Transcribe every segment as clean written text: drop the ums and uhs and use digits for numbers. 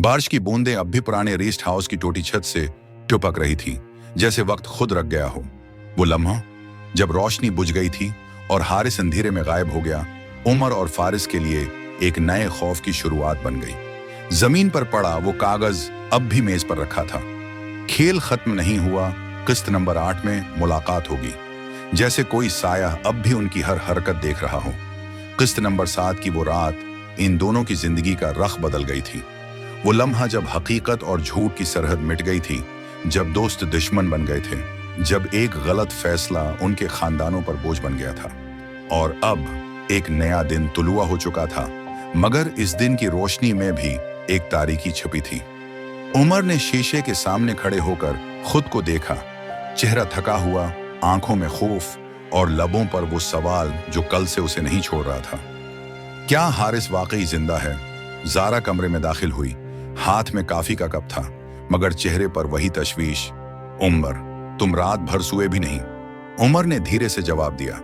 बारिश की बूंदें अब भी पुराने रेस्ट हाउस की टूटी छत से टपक रही थी, जैसे वक्त खुद रख गया हो। वो लम्हा जब रोशनी बुझ गई थी और हारिस अंधेरे में गायब हो गया, उमर और फारिस के लिए एक नए खौफ की शुरुआत बन गई। जमीन पर पड़ा वो कागज अब भी मेज पर रखा था। खेल खत्म नहीं हुआ, किस्त नंबर 8 में मुलाकात होगी। जैसे कोई साया अब भी उनकी हर हरकत देख रहा हो। किस्त नंबर 7 की वो रात इन दोनों की जिंदगी का रख बदल गई थी। वो लम्हा जब हकीकत और झूठ की सरहद मिट गई थी, जब दोस्त दुश्मन बन गए थे, जब एक गलत फैसला उनके खानदानों पर बोझ बन गया था। और अब एक नया दिन तुलुआ हो चुका था, मगर इस दिन की रोशनी में भी एक तारीकी छिपी थी। उमर ने शीशे के सामने खड़े होकर खुद को देखा, चेहरा थका हुआ, आंखों में खौफ और लबों पर वो सवाल जो कल से उसे नहीं छोड़ रहा था। क्या हारिस वाकई जिंदा है? ज़ारा कमरे में दाखिल हुई। हाथ में कॉफी का कप था, मगर चेहरे पर वही तशवीश। उमर, तुम रात भर सोए भी नहीं? उमर ने धीरे से जवाब दिया।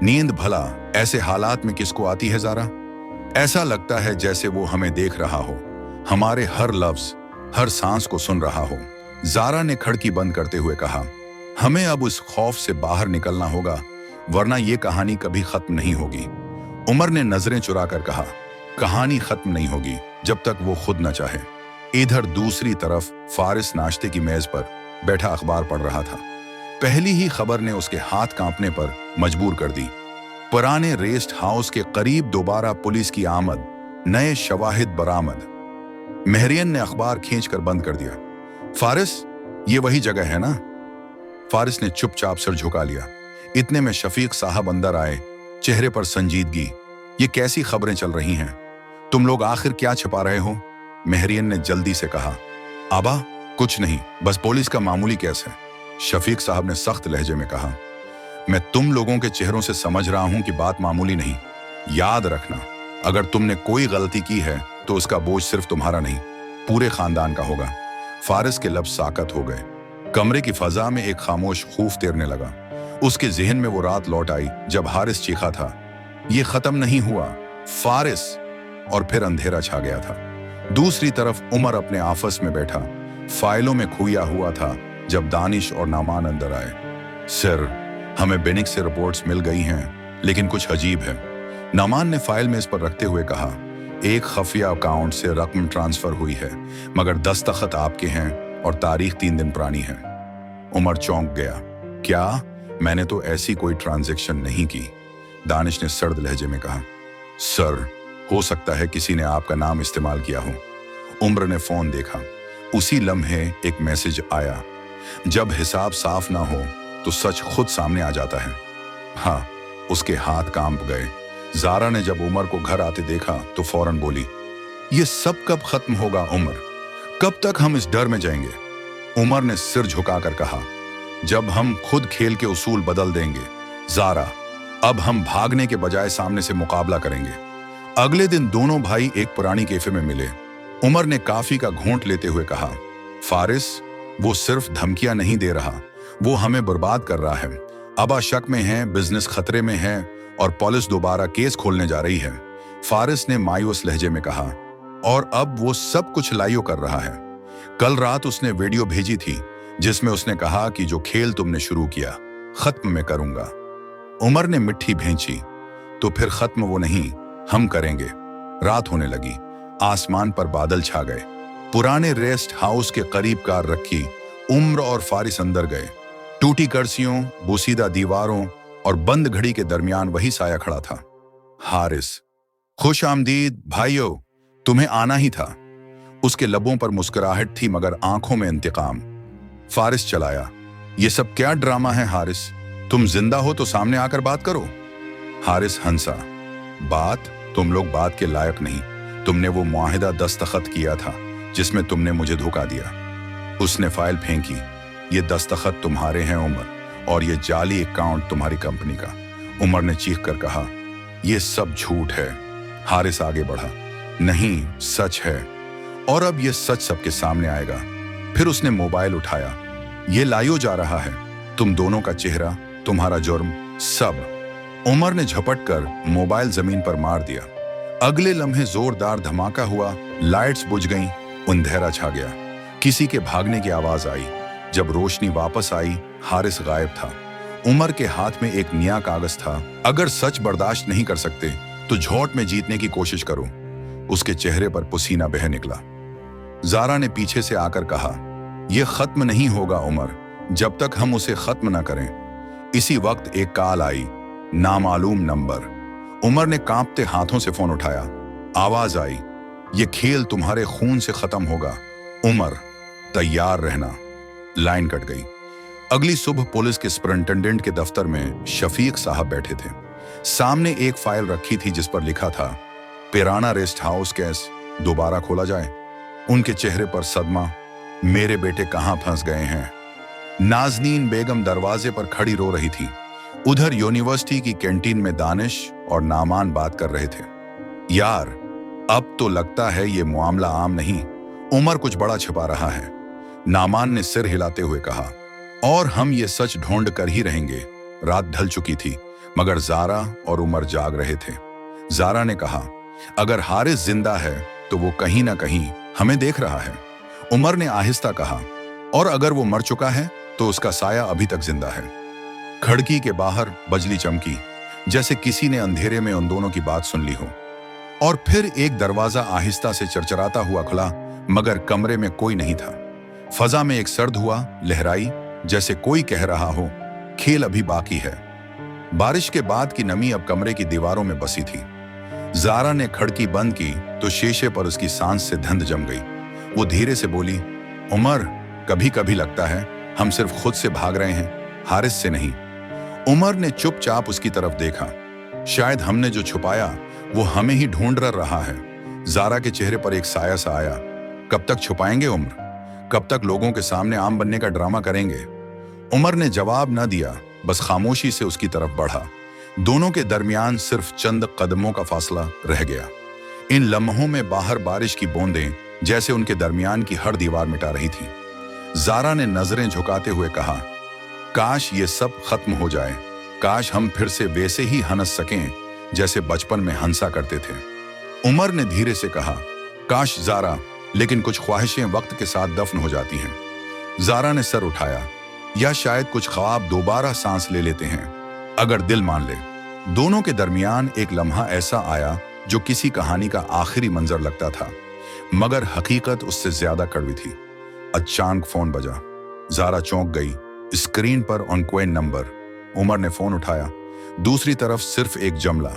नींद भला ऐसे हालात में किसको आती है ज़ारा? ऐसा लगता है जैसे वो हमें देख रहा हो, हमारे हर लफ्ज, हर सांस को सुन रहा हो। ज़ारा ने खिड़की बंद करते हुए कहा, हमें अब उस खौफ से बाहर निकलना होगा, वरना ये कहानी कभी खत्म नहीं होगी। उमर ने नजरें चुराकर कहा, कहानी खत्म नहीं होगी जब तक वो खुद न चाहे। इधर दूसरी तरफ फारिस नाश्ते की मेज पर बैठा अखबार पढ़ रहा था। पहली ही खबर ने उसके हाथ कांपने पर मजबूर कर दी। पुराने रेस्ट हाउस के करीब दोबारा पुलिस की आमद, नए शवाहिद बरामद। मेहरियन ने अखबार खींचकर बंद कर दिया। फारिस, ये वही जगह है ना? फारिस ने चुपचाप सिर झुका लिया। इतने में शफीक साहब अंदर आए, चेहरे पर संजीदगी। ये कैसी खबरें चल रही हैं? तुम लोग आखिर क्या छिपा रहे हो? मेहरियन ने जल्दी से कहा। आबा, कुछ नहीं, बस पुलिस का मामूली केस है। शफीक साहब ने सख्त लहजे में कहा। मैं तुम लोगों के चेहरों से समझ रहा हूं कि बात मामूली नहीं। याद रखना, अगर तुमने कोई गलती की है तो उसका बोझ सिर्फ तुम्हारा नहीं, पूरे खानदान का होगा। फारिस के लफ्ज साकत हो गए। कमरे की फजा में एक खामोश खूफ तैरने लगा। उसके जहन में वो रात लौट आई जब हारिस चीखा था, ये खत्म नहीं हुआ फारिस, और फिर अंधेरा छा गया था। दूसरी तरफ उमर अपने आफस में बैठा, फाइलों में खोया हुआ था जब दानिश और नामान अंदर आए। सर, हमें बेनिक से रिपोर्ट्स मिल गई हैं, लेकिन कुछ अजीब है। नामान ने फाइल में इस पर रखते हुए कहा, एक खफिया अकाउंट से रकम ट्रांसफर हुई है, मगर दस्तखत आपके हैं और तारीख 3 दिन पुरानी है। उमर चौंक गया। क्या? मैंने तो ऐसी कोई ट्रांजैक्शन नहीं की। दानिश ने सर्द लहजे में कहा। सर, हो सकता है किसी ने आपका नाम इस्तेमाल किया हो। उमर ने फोन देखा। उसी लम्हे एक मैसेज आया, जब हिसाब साफ ना हो तो सच खुद सामने आ जाता है। हाँ, उसके हाथ कांप गए। ज़ारा ने जब उमर को घर आते देखा तो फौरन बोली, ये सब कब खत्म होगा उमर? कब तक हम इस डर में जाएंगे? उमर ने सिर झुकाकर कहा, जब हम खुद खेल के उसूल बदल देंगे। ज़ारा, अब हम भागने के बजाय सामने से मुकाबला करेंगे। अगले दिन दोनों भाई एक पुरानी कैफे में मिले। उमर ने कॉफी का घूंट लेते हुए कहा, फारिस, वो सिर्फ धमकियां नहीं दे रहा, वो हमें बर्बाद कर रहा है। अबा शक में है, बिजनेस खतरे में है और पुलिस दोबारा केस खोलने जा रही है। फारिस ने मायूस लहजे में कहा, और अब वो सब कुछ लाइयो कर रहा है। कल रात उसने वीडियो भेजी थी जिसमें उसने कहा कि जो खेल तुमने शुरू किया, खत्म मैं करूंगा। उमर ने मिट्टी भेंची, तो फिर खत्म वो नहीं, हम करेंगे। रात होने लगी, आसमान पर बादल छा गए। पुराने रेस्ट हाउस के करीब कार रखी, उम्र और फारिस अंदर गए। टूटी कुर्सियों, बोसीदा दीवारों और बंद घड़ी के दरमियान वही साया खड़ा था। हारिस, खुश आमदीद भाइयों, तुम्हें आना ही था। उसके लबों पर मुस्कुराहट थी, मगर आंखों में इंतकाम। फारिस चलाया, ये सब क्या ड्रामा है हारिस? तुम जिंदा हो तो सामने आकर बात करो। हारिस हंसा। बात? तुम लोग बात के लायक नहीं। तुमने वो मुआहिदा दस्तखत किया था जिसमें तुमने मुझे धोखा दिया। उसने फाइल फेंकी। ये दस्तखत तुम्हारे हैं उमर, और ये जाली अकाउंट तुम्हारी कंपनी का। उमर ने चीख कर कहा, ये सब झूठ है। हारिस आगे बढ़ा, नहीं, सच है, और अब ये सच सबके सामने आएगा। फिर उसने मोबाइल उठाया। ये लाइयो जा रहा है, तुम दोनों का चेहरा, तुम्हारा जुर्म, सब। उमर ने झपट कर मोबाइल जमीन पर मार दिया। अगले लम्हे जोरदार धमाका हुआ, लाइट्स बुझ गईं, अंधेरा छा गया। किसी के भागने की आवाज आई। जब रोशनी वापस आई, हारिस गायब था। उमर के हाथ में एक नया कागज था। अगर सच बर्दाश्त नहीं कर सकते तो झूठ में जीतने की कोशिश करो। उसके चेहरे पर पसीना बह निकला। जारा ने पीछे से आकर कहा, यह खत्म नहीं होगा उमर, जब तक हम उसे खत्म न करें। इसी वक्त एक कॉल आई, नामालूम नंबर। उमर ने कांपते हाथों से फोन उठाया। आवाज आई, ये खेल तुम्हारे खून से खत्म होगा। उमर, तैयार रहना। लाइन कट गई। अगली सुबह पुलिस के सुपरिंटेंडेंट के दफ्तर में शफीक साहब बैठे थे। सामने एक फाइल रखी थी जिस पर लिखा था, पिराना रेस्ट हाउस केस दोबारा खोला जाए। उनके चेहरे पर सदमा, मेरे बेटे कहां फंस गए हैं। नाजनीन बेगम दरवाजे पर खड़ी रो रही थी। उधर यूनिवर्सिटी की कैंटीन में दानिश और नामान बात कर रहे थे। यार, अब तो लगता है ये मामला आम नहीं, उमर कुछ बड़ा छिपा रहा है। नामान ने सिर हिलाते हुए कहा, और हम ये सच ढूंढ कर ही रहेंगे। रात ढल चुकी थी मगर जारा और उमर जाग रहे थे। जारा ने कहा, अगर हारिस जिंदा है तो वो कहीं ना कहीं हमें देख रहा है। उमर ने आहिस्ता कहा, और अगर वो मर चुका है तो उसका साया अभी तक जिंदा है। खिड़की के बाहर बजली चमकी, जैसे किसी ने अंधेरे में उन दोनों की बात सुन ली हो। और फिर एक दरवाजा आहिस्ता से चरचराता हुआ खुला, मगर कमरे में कोई नहीं था। फजा में एक सर्द हुआ लहराई, जैसे कोई कह रहा हो, खेल अभी बाकी है। बारिश के बाद की नमी अब कमरे की दीवारों में बसी थी। जारा ने खिड़की बंद की तो शीशे पर उसकी सांस से धंध जम गई। वो धीरे से बोली, उमर, कभी कभी लगता है हम सिर्फ खुद से भाग रहे हैं, हारिस से नहीं। उमर ने चुपचाप उसकी तरफ देखा। शायद हमने जो छुपाया वो हमें ही ढूंढ रहा है। जारा के चेहरे पर एक साया सा आया। कब तक छुपाएंगे उमर? कब तक लोगों के सामने आम बनने का ड्रामा करेंगे? उमर ने जवाब न दिया, बस खामोशी से उसकी तरफ बढ़ा। दोनों के दरमियान सिर्फ चंद कदमों का फासला रह गया। इन लम्हों में बाहर बारिश की बूंदें जैसे उनके दरमियान की हर दीवार मिटा रही थी। जारा ने नजरें झुकाते हुए कहा, काश ये सब खत्म हो जाए। काश हम फिर से वैसे ही हंस सकें जैसे बचपन में हंसा करते थे। उमर ने धीरे से कहा, काश जारा, लेकिन कुछ ख्वाहिशें वक्त के साथ दफन हो जाती हैं। जारा ने सर उठाया, या शायद कुछ ख्वाब दोबारा सांस ले लेते हैं, अगर दिल मान ले। दोनों के दरमियान एक लम्हा ऐसा आया जो किसी कहानी का आखिरी मंजर लगता था, मगर हकीकत उससे ज्यादा कड़वी थी। अचानक फोन बजा। जारा चौंक गई। स्क्रीन पर अनक्वेन नंबर। उमर ने फोन उठाया। दूसरी तरफ सिर्फ एक जुमला,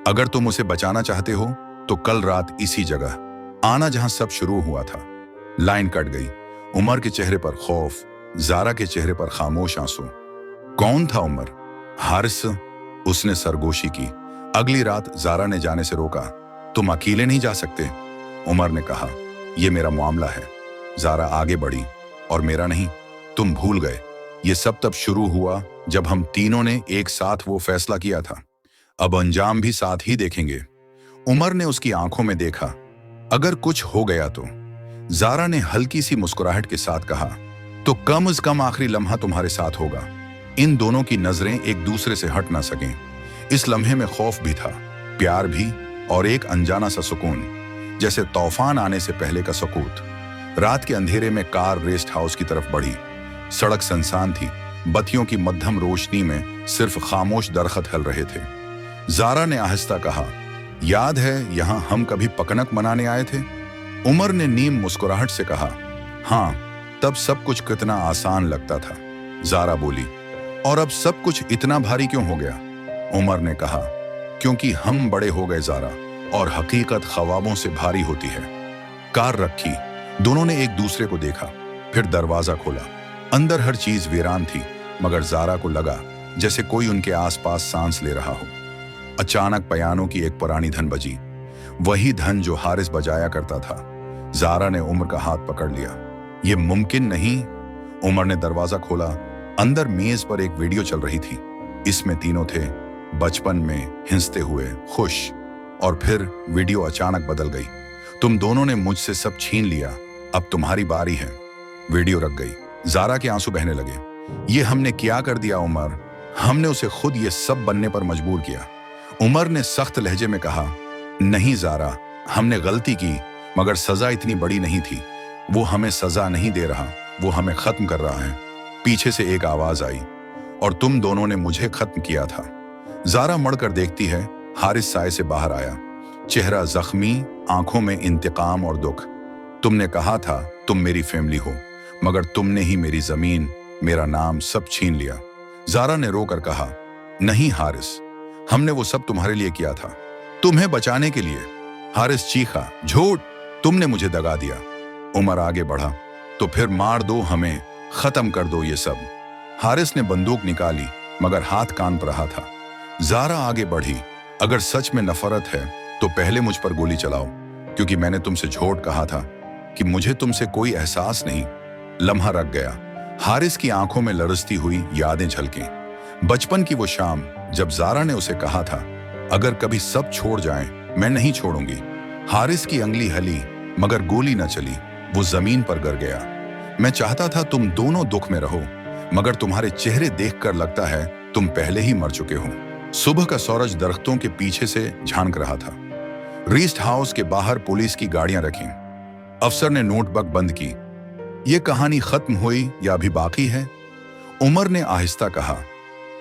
अगर तुम उसे बचाना चाहते हो तो कल रात इसी जगह आना जहां सब शुरू हुआ था। लाइन कट गई। उमर के चेहरे पर खौफ, जारा के चेहरे पर खामोश आंसू। कौन था उमर? हारिस? उसने सरगोशी की। अगली रात जारा ने जाने से रोका। तुम अकेले नहीं जा सकते। उमर ने कहा, यह मेरा मामला है। जारा आगे बढ़ी, और मेरा नहीं। तुम भूल गए, ये सब तब शुरू हुआ जब हम तीनों ने एक साथ वो फैसला किया था। अब अंजाम भी साथ ही देखेंगे। उमर ने उसकी आंखों में देखा। अगर कुछ हो गया तो? जारा ने हल्की सी मुस्कुराहट के साथ कहा, तो कम से कम आखिरी लम्हा तुम्हारे साथ होगा। इन दोनों की नजरें एक दूसरे से हट ना सकें। इस लम्हे में खौफ भी था, प्यार भी, और एक अनजाना सा सुकून, जैसे तूफान आने से पहले का सकूत। रात के अंधेरे में कार रेस्ट हाउस की तरफ बढ़ी। सड़क सुनसान थी। बत्तियों की मध्यम रोशनी में सिर्फ खामोश दरख्त हिल रहे थे। जारा ने आहिस्ता कहा, याद है यहां हम कभी पकनक मनाने आए थे? उमर ने नीम मुस्कुराहट से कहा, हाँ, तब सब कुछ कितना आसान लगता था। जारा बोली, और अब सब कुछ इतना भारी क्यों हो गया? उमर ने कहा, क्योंकि हम बड़े हो गए जारा, और हकीकत ख्वाबों से भारी होती है। कार रखी। दोनों ने एक दूसरे को देखा, फिर दरवाजा खोला। अंदर हर चीज वीरान थी, मगर जारा को लगा जैसे कोई उनके आसपास सांस ले रहा हो। अचानक पियानो की एक पुरानी धन बजी, वही धन जो हारिस बजाया करता था। जारा ने उमर का हाथ पकड़ लिया। ये मुमकिन नहीं। उमर ने दरवाजा खोला। अंदर मेज पर एक वीडियो चल रही थी। इसमें तीनों थे, बचपन में हिंसते हुए, खुश। और फिर वीडियो अचानक बदल गई। तुम दोनों ने मुझसे सब छीन लिया, अब तुम्हारी बारी है। वीडियो रख गई। जारा के आंसू बहने लगे। ये हमने क्या कर दिया उमर? हमने उसे खुद ये सब बनने पर मजबूर किया। उमर ने सख्त लहजे में कहा, नहीं जारा, हमने गलती की, मगर सजा इतनी बड़ी नहीं थी। वो हमें सजा नहीं दे रहा, वो हमें खत्म कर रहा है। पीछे से एक आवाज आई, और तुम दोनों ने मुझे खत्म किया था। जारा मुड़कर देखती है, हारिस साए से बाहर आया, चेहरा जख्मी, आंखों में इंतकाम और दुख। तुमने कहा था तुम मेरी फैमिली हो, मगर तुमने ही मेरी जमीन, मेरा नाम सब छीन लिया। जारा ने रोकर कहा, नहीं हारिस, हमने वो सब तुम्हारे लिए किया था, तुम्हें बचाने के लिए। हारिस चीखा, झूठ, तुमने मुझे दगा दिया। उमर आगे बढ़ा, तो फिर मार दो हमें, खत्म कर दो ये सब। हारिस ने बंदूक निकाली, मगर हाथ कान पर रहा था। जारा आगे बढ़ी, अगर सच में नफरत है तो पहले मुझ पर गोली चलाओ, क्योंकि मैंने तुमसे झूठ कहा था कि मुझे तुमसे कोई एहसास नहीं। लम्हा रख गया। हारिस की आंखों में लरसती हुई यादें झलकें। बचपन की वो शाम जब जारा ने उसे कहा था, अगर कभी सब छोड़ जाएं, मैं नहीं छोड़ूंगी। हारिस की अंगली हली, मगर गोली न चली, वो जमीन पर गिर गया। मैं चाहता था तुम दोनों दुख में रहो, मगर तुम्हारे चेहरे देखकर लगता है तुम पहले ही मर चुके हो। सुबह का सूरज दरख्तों के पीछे से झांक रहा था। रीस्ट हाउस के बाहर पुलिस की गाड़ियां रखी। अफसर ने नोटबुक बंद की। ये कहानी खत्म हुई या अभी बाकी है? उमर ने आहिस्ता कहा,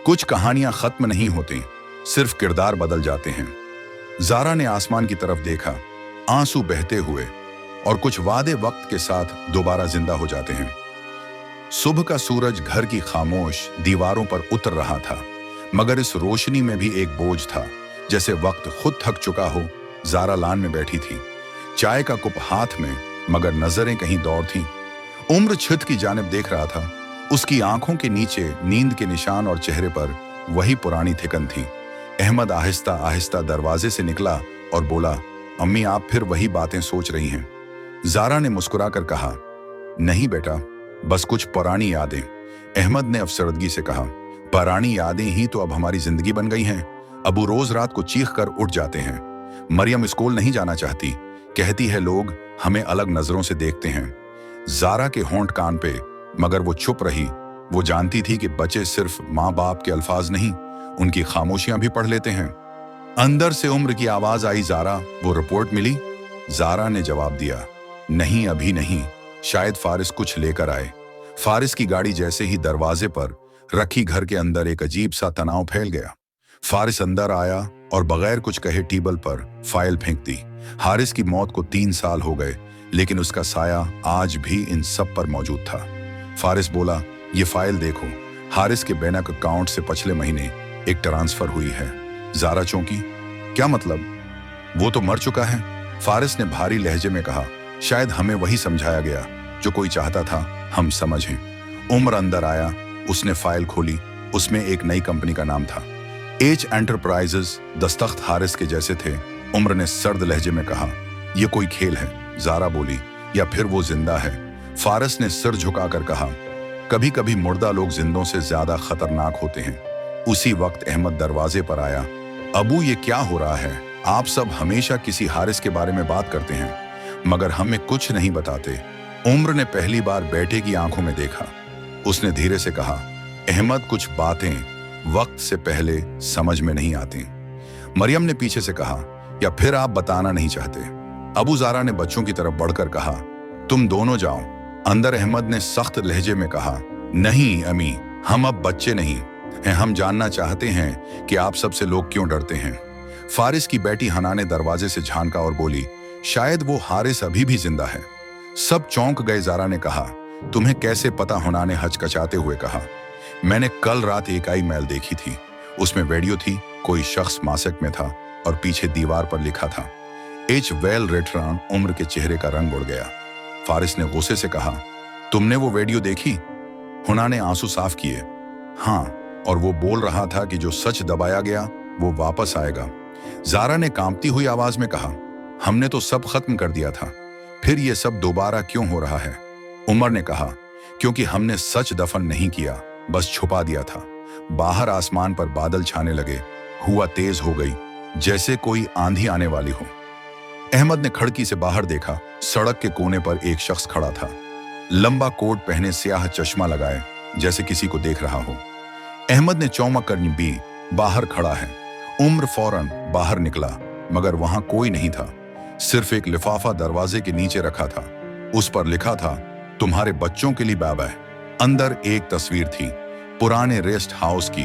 कुछ कहानियां खत्म नहीं होती, सिर्फ किरदार बदल जाते हैं। जारा ने आसमान की तरफ देखा, आंसू बहते हुए, और कुछ वादे वक्त के साथ दोबारा जिंदा हो जाते हैं। सुबह का सूरज घर की खामोश दीवारों पर उतर रहा था, मगर इस रोशनी में भी एक बोझ था, जैसे वक्त खुद थक चुका हो। जारा लान में बैठी थी, चाय का कप हाथ में, मगर नजरें कहीं दौड़ थीं। उम्र छत की जानिब देख रहा था। उसकी आंखों के नीचे नींद के निशान और चेहरे पर वही पुरानी थिकन थी। अहमद आहिस्ता आहिस्ता दरवाजे से निकला और बोला, अम्मी आप फिर वही बातें सोच रही हैं? जारा ने मुस्कुराकर कहा, नहीं बेटा, बस कुछ पुरानी यादें। अहमद ने अफसरदगी से कहा, पुरानी यादें ही तो अब हमारी जिंदगी बन गई हैं। अबू रोज रात को चीख कर उठ जाते हैं। मरियम स्कूल नहीं जाना चाहती, कहती है लोग हमें अलग नजरों से देखते हैं। जारा के होंठ कान पे, मगर वो चुप रही। वो जानती थी कि बच्चे सिर्फ माँ बाप के अल्फाज नहीं, उनकी खामोशियां भी पढ़ लेते हैं। अंदर से उम्र की आवाज आई, जारा वो रिपोर्ट मिली? जारा ने जवाब दिया, नहीं अभी नहीं, शायद फारिस कुछ लेकर आए। फारिस की गाड़ी जैसे ही दरवाजे पर रखी, घर के अंदर एक अजीब सा तनाव फैल गया। फारिस अंदर आया और बगैर कुछ कहे टेबल पर फाइल फेंक दी। हारिस की मौत को 3 साल हो गए, लेकिन उसका साया आज भी इन सब पर मौजूद था। फारिस बोला, ये फाइल देखो, हारिस के बैंक अकाउंट से पिछले महीने एक ट्रांसफर हुई है। जारा चौंकी, क्या मतलब? वो तो मर चुका है। फारिस ने भारी लहजे में कहा, शायद हमें वही समझाया गया जो कोई चाहता था हम समझें। उम्र अंदर आया, उसने फाइल खोली। उसमें एक नई कंपनी का नाम था, एच एंटरप्राइजेस। दस्तखत हारिस के जैसे थे। उम्र ने सर्द लहजे में कहा, यह कोई खेल है? जारा बोली, या फिर वो जिंदा है? फारिस ने सिर झुकाकर कहा, कभी कभी मुर्दा लोग जिंदों से ज्यादा खतरनाक होते हैं। उसी वक्त अहमद दरवाजे पर आया। अबू ये क्या हो रहा है? आप सब हमेशा किसी हारिस के बारे में बात करते हैं, मगर हमें कुछ नहीं बताते। उम्र ने पहली बार बेटे की आंखों में देखा। उसने धीरे से कहा, अहमद कुछ बातें वक्त से पहले समझ में नहीं आती। मरियम ने पीछे से कहा, या फिर आप बताना नहीं चाहते? अबू जारा ने बच्चों की तरफ बढ़कर कहा, तुम दोनों जाओ। अंदर अहमद ने सख्त लहजे में कहा, नहीं अमी, हम अब बच्चे नहीं हैं, हम जानना चाहते हैं कि आप सबसे लोग क्यों डरते हैं। फारिस की बेटी हना ने दरवाजे से झांका और बोली, शायद वो हारिस अभी भी जिंदा है। सब चौंक गए। जारा ने कहा, तुम्हें कैसे पता? हना ने हचकचाते हुए कहा, मैंने कल रात एक आई मेल देखी थी, उसमें वीडियो थी, कोई शख्स मास्क में था और पीछे दीवार पर लिखा था, एच वेल रिटर्न। उम्र के चेहरे का रंग उड़ गया। फारिस ने गुस्से से कहा, तुमने वो वीडियो देखी? हुना ने आंसू साफ किए, हाँ, और वो बोल रहा था कि जो सच दबाया गया वो वापस आएगा। जारा ने कांपती हुई आवाज में कहा, हमने तो सब खत्म कर दिया था, फिर ये सब दोबारा क्यों हो रहा है? उमर ने कहा, क्योंकि हमने सच दफन नहीं किया, बस छुपा दिया था। बाहर आसमान पर बादल छाने लगे। हुआ तेज हो गई, जैसे कोई आंधी आने वाली हो। अहमद ने खिड़की से बाहर देखा। सड़क के कोने पर एक शख्स खड़ा था, लंबा कोट पहने, स्याह चश्मा लगाए, जैसे किसी को देख रहा हो। अहमद ने चौंक कर भी, बाहर खड़ा है। उम्र फौरन बाहर निकला, मगर वहां कोई नहीं था। सिर्फ एक लिफाफा दरवाजे के नीचे रखा था। उस पर लिखा था, तुम्हारे बच्चों के लिए बाबा है। अंदर एक तस्वीर थी, पुराने रेस्ट हाउस की,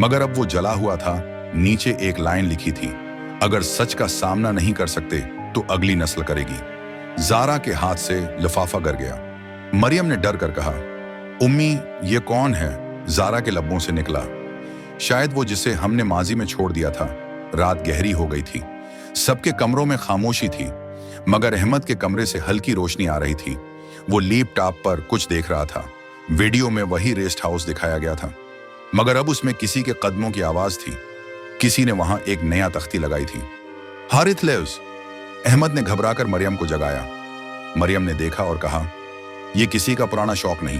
मगर अब वो जला हुआ था। नीचे एक लाइन लिखी थी, अगर सच का सामना नहीं कर सकते तो अगली नस्ल करेगी। जारा के हाथ से लिफाफा गिर गया। मरियम ने डर कर कहा, उम्मी ये कौन है? जारा के लब्बों से निकला, शायद वो जिसे हमने माजी में छोड़ दिया था। रात गहरी हो गई थी, सबके कमरों में खामोशी थी, मगर अहमद के कमरे से हल्की रोशनी आ रही थी। वो लैपटॉप पर कुछ देख रहा था। वीडियो में वही रेस्ट हाउस दिखाया गया था, मगर अब उसमें किसी के कदमों की आवाज थी। किसी ने वहां एक नया तख्ती लगाई थी। हारिथ लिव्स। अहमद ने घबराकर मरियम को जगाया। मरियम ने देखा और कहा, यह किसी का पुराना शौक नहीं।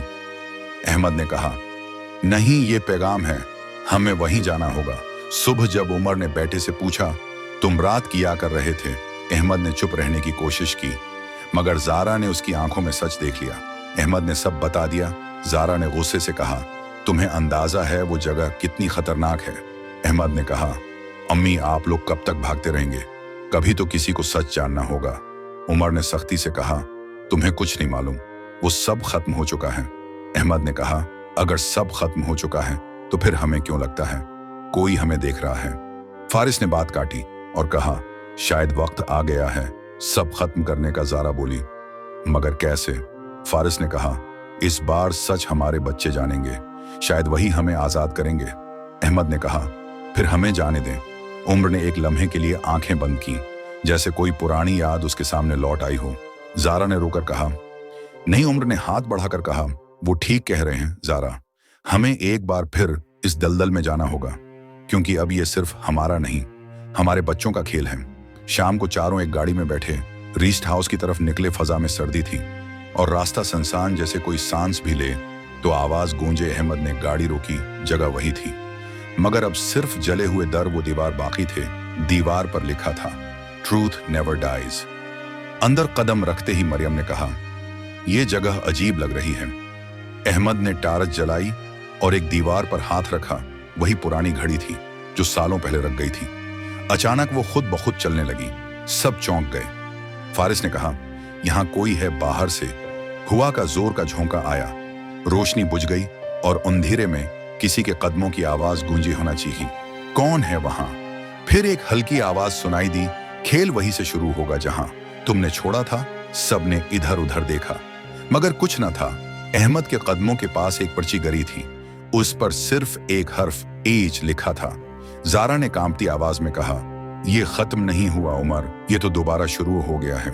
अहमद ने कहा, नहीं, ये पैगाम है, हमें वहीं जाना होगा। सुबह जब उमर ने बेटे से पूछा, तुम रात किया कर रहे थे? अहमद ने चुप रहने की कोशिश की, मगर जारा ने उसकी आंखों में सच देख लिया। अहमद ने सब बता दिया। जारा ने गुस्से से कहा, तुम्हें अंदाजा है वो जगह कितनी खतरनाक है? अहमद ने कहा, अम्मी आप लोग कब तक भागते रहेंगे? कभी तो किसी को सच जानना होगा। उमर ने सख्ती से कहा, तुम्हें कुछ नहीं मालूम, वो सब खत्म हो चुका है। अहमद ने कहा, अगर सब खत्म हो चुका है तो फिर हमें क्यों लगता है कोई हमें देख रहा है? फारिस ने बात काटी और कहा, शायद वक्त आ गया है सब खत्म करने का। जारा बोली, मगर कैसे? फारिस ने कहा, इस बार सच हमारे बच्चे जानेंगे, शायद वही हमें आजाद करेंगे। अहमद ने कहा, फिर हमें जाने दें। उम्र ने एक लम्हे के लिए आंखें बंद की, जैसे कोई पुरानी याद उसके सामने लौट आई हो। जारा ने रोकर कहा, नहीं। उम्र ने हाथ बढ़ाकर कहा, वो ठीक कह रहे हैं जारा, हमें एक बार फिर इस दलदल में जाना होगा, क्योंकि अब ये सिर्फ हमारा नहीं, हमारे बच्चों का खेल है। शाम को चारों एक गाड़ी में बैठे रीस्ट हाउस की तरफ निकले। फजा में सर्दी थी और रास्ता सुनसान, जैसे कोई सांस भी ले तो आवाज गूंजे। अहमद ने गाड़ी रोकी, जगह वही थी, मगर अब सिर्फ जले हुए दर वो दीवार बाकी थे। दीवार पर लिखा था, ट्रूथ नेवर डाइज। अंदर कदम रखते ही मरियम ने कहा, यह जगह अजीब लग रही है। अहमद ने टारच जलाई और एक दीवार पर हाथ रखा। वही पुरानी घड़ी थी जो सालों पहले रख गई थी। अचानक वो खुद ब खुद चलने लगी। सब चौंक गए। फारिस ने कहा, यहां कोई है बाहर से। हुआ का जोर का झोंका आया, रोशनी बुझ गई और अंधेरे में किसी के कदमों की आवाज गूंजी होना चाहिए। कौन है वहां? फिर एक हल्की आवाज सुनाई दी, खेल वहीं से शुरू होगा जहां तुमने छोड़ा था। सबने इधर उधर देखा, मगर कुछ न था। अहमद के कदमों के पास एक पर्ची गिरी थी, उस पर सिर्फ एक हर्फ एज लिखा था। जारा ने कांपती आवाज में कहा, यह खत्म नहीं हुआ उमर, यह तो दोबारा शुरू हो गया है।